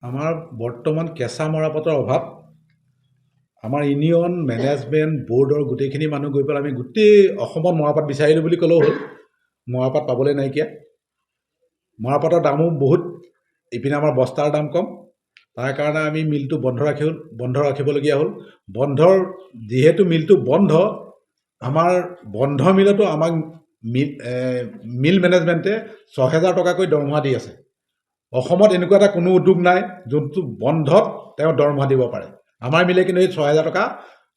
আমাৰ বৰ্তমান কেঁচা মৰাপাটৰ অভাৱ। আমাৰ ইউনিয়ন মেনেজমেণ্ট বৰ্ডৰ গোটেইখিনি মানুহ গৈ পেলাই আমি গোটেই অসমত মৰাপাট বিচাৰিলোঁ বুলি ক'লেও হ'ল, মৰাপাট পাবলৈ নাইকিয়া। মৰাপাটৰ দামো বহুত, ইপিনে আমাৰ বস্তাৰ দাম কম। তাৰ কাৰণে আমি মিলটো বন্ধ ৰাখিবলগীয়া হ'ল। যিহেতু মিলটো বন্ধ, আমাৰ বন্ধ মিলতো আমাক মিল মেনেজমেণ্টে ৬,০০০ টকাকৈ দৰমহা দি আছে। অসমত এনেকুৱা এটা কোনো উদ্যোগ নাই যোনটো বন্ধত তেওঁ দৰমহা দিব পাৰে। আমাৰ মিলে কিন্তু এই ৬,০০০ টকা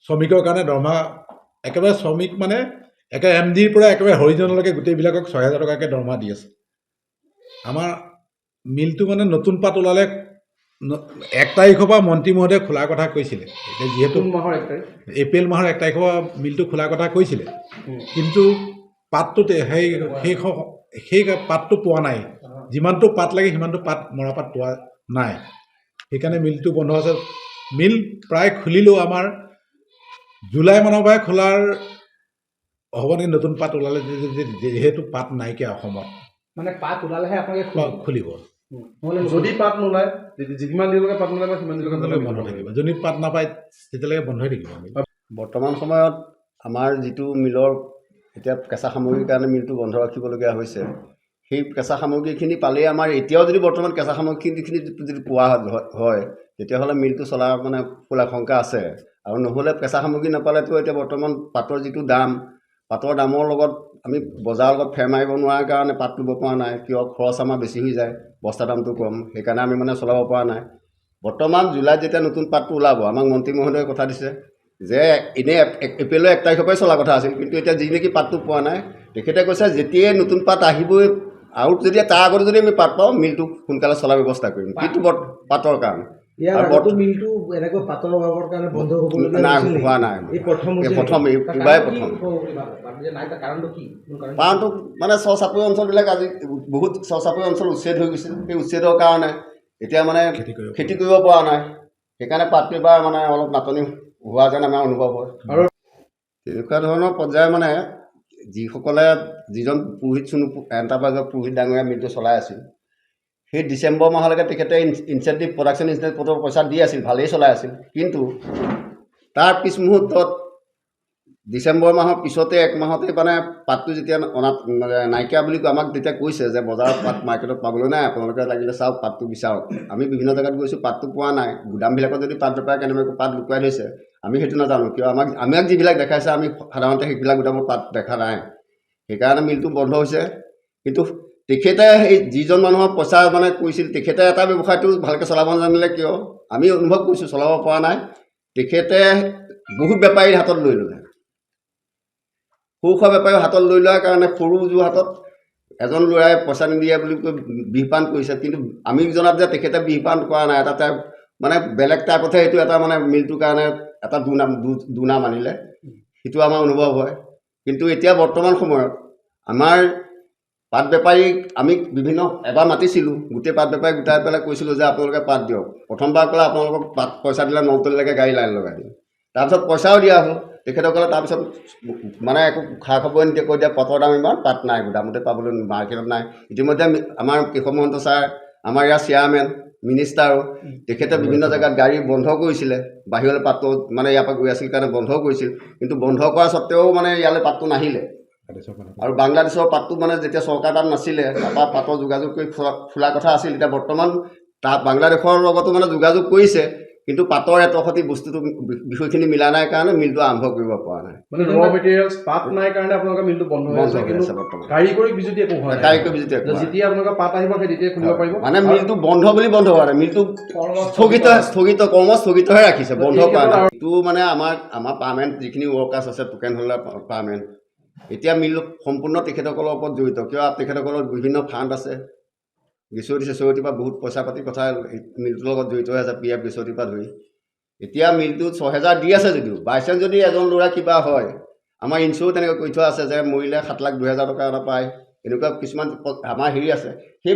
শ্ৰমিকৰ কাৰণে দৰমহা, একেবাৰে শ্ৰমিক মানে একেবাৰে MDৰ পৰা একেবাৰে হৰিজনলৈকে গোটেইবিলাকক ৬,০০০ টকাকৈ দৰমহা দি আছে। আমাৰ মিলটো মানে নতুন পাত ওলালে ১ তাৰিখৰ পৰা মন্ত্ৰী মহোদয়ে খোলাৰ কথা কৈছিলে। এতিয়া যিহেতু এপ্ৰিল মাহৰ ১ তাৰিখৰ পৰা মিলটো খোলাৰ কথা কৈছিলে, কিন্তু পাতটো সেই পাতটো পোৱা নাই। যিমানটো পাত লাগে সিমানটো মৰাপাট পোৱা নাই। সেইকাৰণে মিলটো বন্ধ আছে। মিল প্ৰায় খুলিলেও আমাৰ জুলাই মানৰ পৰাই খোলাৰ হ'ব নেকি, নতুন পাত ওলালে, যিহেতু পাত নাইকিয়া অসমত। মানে পাত ওলালেহে আপোনালোকে খুলিব। যদি পাত নোলায়, যিমান দিনলৈকে পাত নোলায় সিমান দিনলৈকে বন্ধ থাকিব। যদি পাত নাপায় তেতিয়ালৈকে বন্ধই থাকিব। বৰ্তমান সময়ত আমাৰ যিটো মিলৰ এতিয়া কেঁচা সামগ্ৰীৰ কাৰণে মিলটো বন্ধ ৰাখিবলগীয়া হৈছে, সেই কেঁচা সামগ্ৰীখিনি পালেই আমাৰ এতিয়াও যদি বৰ্তমান কেঁচা সামগ্ৰীখিনি যদি পোৱা হয় তেতিয়াহ'লে মিলটো চলাৰ মানে ফুল আশংকা আছে। আৰু নহ'লে কেঁচা সামগ্ৰী নাপালেতো এতিয়া বৰ্তমান পাতৰ যিটো দাম, পাতৰ দামৰ লগত আমি বজাৰৰ লগত ফেৰ মাৰিব নোৱাৰাৰ কাৰণে পাত ল'ব পৰা নাই। কিয়? খৰচ আমাৰ বেছি হৈ যায়, বস্তা দামটো কম, সেইকাৰণে আমি মানে চলাব পৰা নাই। বৰ্তমান জুলাইত যেতিয়া নতুন পাতটো ওলাব, আমাক মন্ত্ৰী মহোদয়ে কথা দিছে যে এনেই এপ্ৰিলৰ ১ তাৰিখৰ পৰাই চলা কথা আছিল, কিন্তু এতিয়া যি নেকি পাতটো পোৱা নাই, তেখেতে কৈছে যেতিয়াই নতুন পাত আহিবই আৰু যদি তাৰ আগতে যদি আমি পাত পাওঁ মিলটো সোনকালে চলাৰ ব্যৱস্থা কৰিম, কিন্তু পাতৰ কাৰণে। মিলটো এনেকৈ পাতৰ অভাৱৰ কাৰণে বন্ধ হোৱা নাই। কাৰণটো মানে চৰ-চাপৰি অঞ্চলবিলাক আজি বহুত চৰ-চাপৰি অঞ্চল উচ্ছেদ হৈ গৈছিল। সেই উচ্ছেদৰ কাৰণে এতিয়া মানে খেতি কৰিব পৰা নাই। সেইকাৰণে পাতটো এবাৰ মানে অলপ নাটনি হোৱা যেন আমাৰ অনুভৱ হয়। আৰু তেনেকুৱা ধৰণৰ পৰ্যায় মানে যিজন পুৰোহিত এণ্টাৰপ্ৰাইজৰ পুৰোহিত ডাঙৰীয়া মিলটো চলাই আছিল, সেই ডিচেম্বৰ মাহলৈকে তেখেতে ইনচেণ্টিভ প্ৰডাকশ্যন ইনচেণ্টিভৰ পইচা দি আছিল, ভালেই চলাই আছিল। কিন্তু তাৰ পিছ মুহূৰ্তত ডিচেম্বৰ মাহৰ পিছতে ১ মাহতে মানে পাতটো যেতিয়া নাইকিয়া বুলি আমাক তেতিয়া কৈছে যে বজাৰত পাত মাৰ্কেটত পাবলৈ নাই, আপোনালোকে লাগিলে চাওক, পাতটো বিচাৰক। আমি বিভিন্ন জেগাত গৈছোঁ, পাতটো পোৱা নাই। গুদামবিলাকত যদি পাত বেপাৰ কেনেবাকৈ পাত লুকুৱাই থৈছে আমি সেইটো নাজানো। কিয়? আমাক যিবিলাক দেখাইছে আমি সাধাৰণতে সেইবিলাক গুদামত পাত দেখা নাই। সেইকাৰণে মিলটো বন্ধ হৈছে। কিন্তু তেখেতে সেই যিজন মানুহৰ পইচা মানে কৰিছিল, তেখেতে এটা ব্যৱসায়টো ভালকৈ চলাব নাজানিলে কিয়? আমি অনুভৱ কৰিছোঁ চলাব পৰা নাই। তেখেতে বহুত বেপাৰীৰ হাতত লৈ ল'লে। সৰু সুৰা বেপাৰীৰ হাতত লৈ লোৱাৰ কাৰণে সৰু যোৰহাটত এজন ল'ৰাই পইচা নিদিয়ে বুলি কৈ বিহপান কৰিছে, কিন্তু আমি জনাত যে তেখেতে বিহপান কৰা নাই। এটা মানে বেলেগ টাইপতহে এইটো এটা মানে মিলটোৰ কাৰণে এটা দুনাম আনিলে, সেইটো আমাৰ অনুভৱ হয়। কিন্তু এতিয়া বৰ্তমান সময়ত আমাৰ পাট বেপাৰীক আমি এবাৰ মাতিছিলোঁ, গোটেই পাট বেপাৰী গোটাই পেলাই কৈছিলোঁ যে আপোনালোকে পাত দিয়ক। প্ৰথমবাৰ ক'লে আপোনালোকক পাত পইচা দিলে নলতলীলৈকে গাড়ী লাইন লগাই দিম। তাৰপিছত পইচাও দিয়া হ'ল তেখেতসকলে। তাৰপিছত মানে একো খা খবৰ নিদিয়ে, কৈ দিয়ে পাতৰ দাম ইমান, পাত নাই, গোদামতে পাবলৈ মাৰ্কেটত নাই। ইতিমধ্যে আমাৰ কেশৱ মহন্ত ছাৰ, আমাৰ ইয়াৰ চেয়াৰমেন, মিনিষ্টাৰো, তেখেতে বিভিন্ন জেগাত গাড়ী বন্ধ কৰিছিলে। বাহিৰলৈ পাতটো মানে ইয়াৰ পৰা গৈ আছিল কাৰণে বন্ধ কৰিছিল, কিন্তু বন্ধ কৰা স্বত্তেও মানে ইয়ালৈ পাতটো নাহিলে। আৰু বাংলাদেশৰ পাতটো মানে যেতিয়া চৰকাৰ তাত নাছিলে, তাৰপৰা পাতৰ যোগাযোগ কৰি খোলা কথা আছিল। এতিয়া বৰ্তমান তাত বাংলাদেশৰ লগতো মানে যোগাযোগ কৰিছে, কিন্তু পাতৰ এটসতি বস্তুটো বিষয়খিনি মিলা নাই কাৰণে মিলটো আৰম্ভ কৰিব পৰা নাই। মানে ৰ মেটেৰিয়েলছ পাত নাই কাৰণে আপোনালোকৰ মিলটো বন্ধ হৈ আছে, কিন্তু কাৰিকৰী বিজুতি একো হোৱা নাই। কাৰিকৰী বিজুতি যেতিয়া আপোনালোকৰ পাত আহিব সেই তেতিয়াই খুলিব পাৰিব। মানে মিলটো বন্ধ বুলি বন্ধ হোৱা নাই, মিলটো স্থগিতহে ৰাখিছে, বন্ধ কৰা নাই। এইটো মানে আমাৰ পাৰ্মানেণ্ট যিখিনি ৱৰ্কাৰ্ছ আছে, টোকেন হোল্ডাৰ পাৰ্মানেণ্ট, এতিয়া মিল সম্পূৰ্ণ তেখেতসকলৰ ওপৰত জড়িত। কিয়? তেখেতসকলৰ বিভিন্ন ফাণ্ড আছে, গেছুৱতিৰ পৰা বহুত পইচা পাতি কথা মিলটোৰ লগত জড়িত হৈ আছে, PF গেছুৱতিৰ পৰা ধৰি। এতিয়া মিলটোত ৬,০০০ দি আছে যদিও বাইচাঞ্চ যদি এজন ল'ৰা কিবা হয়, আমাৰ ইঞ্চুৰেঞ্চ তেনেকৈ কৰি থোৱা আছে যে মৰিলে 7,02,000 টকা এটা পায়। এনেকুৱা কিছুমান আমাৰ হেৰি আছে। সেই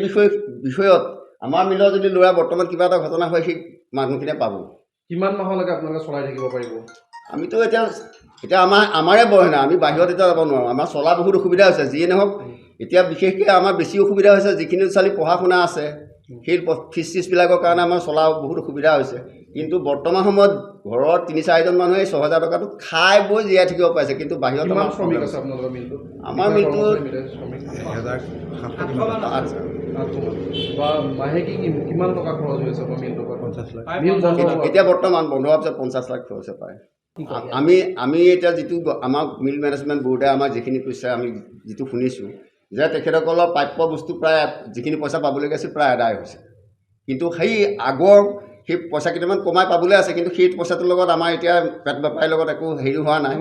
বিষয়ত আমাৰ মিলৰ যদি ল'ৰা বৰ্তমান কিবা এটা ঘটনা হয়, সেই মানুহখিনিয়ে পাব। কিমান মাহলৈকে আপোনালোকে চলাই থাকিব পাৰিব? আমিতো এতিয়া আমাৰে বয়স নাই, আমি বাহিৰত এতিয়া যাব নোৱাৰোঁ। আমাৰ চলা বহুত অসুবিধা হৈছে। যিয়ে নহওক এতিয়া বিশেষকৈ আমাৰ বেছি অসুবিধা হৈছে যিখিনি ছোৱালী পঢ়া শুনা আছে, সেই ফিজ চিজবিলাকৰ কাৰণে আমাৰ চলা বহুত অসুবিধা হৈছে কিন্তু বৰ্তমান সময়ত ঘৰৰ ৩-৪জন মানুহে ৬,০০০ টকাটোত খাই বৈ জীয়াই থাকিব পাৰিছে কিন্তু বাহিৰত কিমান আমাৰ শ্ৰমিক আছে আপোনালোকৰ মিলটোত আমাৰ মিলটোত শ্ৰমিক 1,700 বা মাহেকী কিমান টকা খৰচ হৈ আছে আপোনাৰ মিলটোৰ পৰা 50 লাখ মিল বন্ধ হোৱাৰ এতিয়া বৰ্তমান বন্ধ হোৱাৰ পিছত 50 লাখ খৰচ পায় আমি এতিয়া যিটো আমাৰ মিল মেনেজমেণ্ট বোৰ্ডে আমাক যিখিনি কৈছে আমি যিটো শুনিছোঁ যে তেখেতসকলৰ প্ৰাপ্য বস্তু প্ৰায় যিখিনি পইচা পাবলগীয়া আছিল প্ৰায় আদায় হৈছে কিন্তু সেই আগৰ সেই পইচা কেইটামান কমাই পাবলৈ আছে কিন্তু সেই পইচাটোৰ লগত আমাৰ এতিয়া পেট বেপাৰীৰ লগত একো হেৰি হোৱা নাই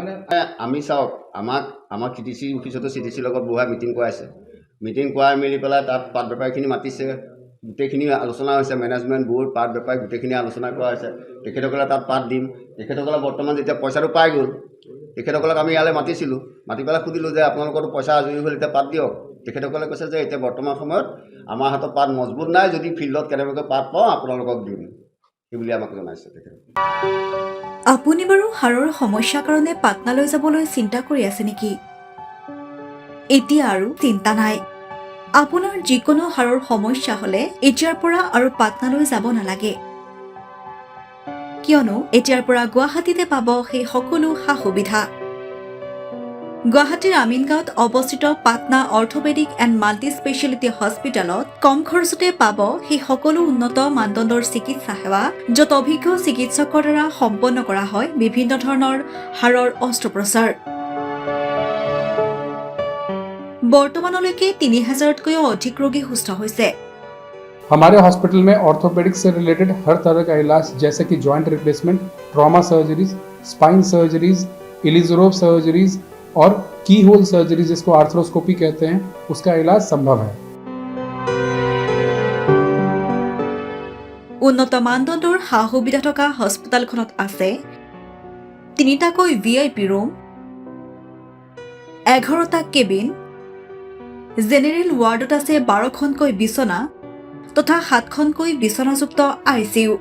আমি চাওক আমাক CTC অফিচতো CTC লগত বহাই মিটিং কৰাইছে মিটিং কৰাই মেলি পেলাই তাত পাট বেপাৰীখিনি মাতিছে গোটেইখিনি আলোচনা হৈছে মেনেজমেণ্ট বোৰ্ড পাট বেপাৰী গোটেইখিনি আলোচনা কৰা হৈছে তেখেতসকলে তাত পাত দিম তেখেতসকলে বৰ্তমান যেতিয়া পইচাটো পাই গ'ল তেখেতসকলক আমি ইয়ালৈ মাতিছিলোঁ মাতি পেলাই সুধিলোঁ যে আপোনালোকৰতো পইচা আজৰি হ'ল এতিয়া পাত দিয়ক তেখেতসকলে কৈছে যে এতিয়া বৰ্তমান সময়ত আমাৰ হাতত পাত মজবুত নাই যদি ফিল্ডত কেনেবাকৈ পাত পাওঁ আপোনালোকক দিম সেইবুলি আমাক জনাইছে তেখেতসকলে আপুনি বাৰু হাড়ৰ সমস্যাৰ কাৰণে পাটনালৈ যাবলৈ চিন্তা কৰি আছে নেকি এতিয়া আৰু চিন্তা নাই আপোনাৰ যিকোনো হাড়ৰ সমস্যা হলে এতিয়াৰ পৰা আৰু পাটনালৈ যাব নালাগে কিয়নো এতিয়াৰ পৰা গুৱাহাটীতে পাব সেই সকলো সা-সুবিধা গুৱাহাটীৰ আমিনগাঁৱত অৱস্থিত Patna orthopaedic and multi speciality হস্পিটেলত কম খৰচতে পাব সেই সকলো উন্নত মানদণ্ডৰ চিকিৎসা সেৱা য'ত অভিজ্ঞ চিকিৎসকৰ দ্বাৰা সম্পন্ন কৰা হয় বিভিন্ন ধৰণৰ হাড়ৰ অস্ত্ৰোপচাৰ বৰ্তমানলৈকে ৩,০০০তকৈও অধিক ৰোগী সুস্থ হৈছে हमारे हॉस्पिटल में ऑर्थोपेडिक से रिलेटेड हर तरह का इलाज जैसे कि joint replacement trauma surgeries spine surgeries Ilizarov surgeries और की होल सर्जरी जिसको आर्थ्रोस्कोपी कहते हैं उसका इलाज संभव है উন্নত মানদণ্ডৰ সা-সুবিধা থকা হস্পিটেলখনত আছে ৩টাকৈ VIP ৰুম 11টা কেবিন জেনেৰেল ৱাৰ্ডত আছে 12খনকৈ বিছনা তথা 7খনকৈ বিছনাযুক্ত ICU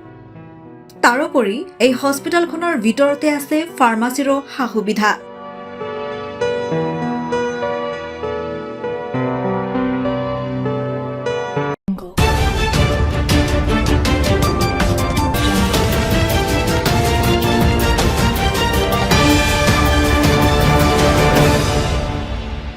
তাৰোপৰি এই হস্পিটেলখনৰ ভিতৰতে আছে ফাৰ্মাচীৰো সা-সুবিধা